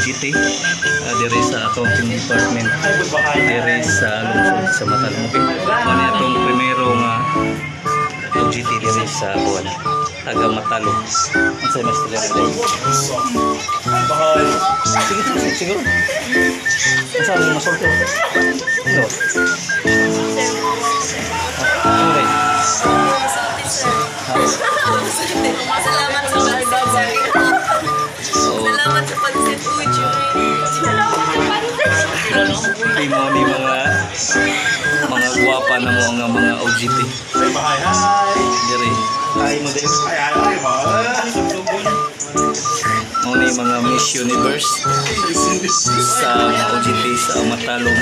OGT dire sa accounting department dire sa lungsod sa Matalom. Ano itong primero nga OGT dire sa buwan taga Matalom. Ang sa mas taga sige siguro saan mo masulto no okay. Salamat sa pansit, sir. Salamat sa pansit, Ujo. Salamat sa pansit. Hindi mo ni mga guwapa na mo nga mga OGT. Diri. Hi mo din. Mo ni mga Miss Universe sa mga OGT sa Matalom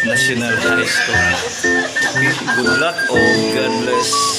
National High School. Good luck o God bless.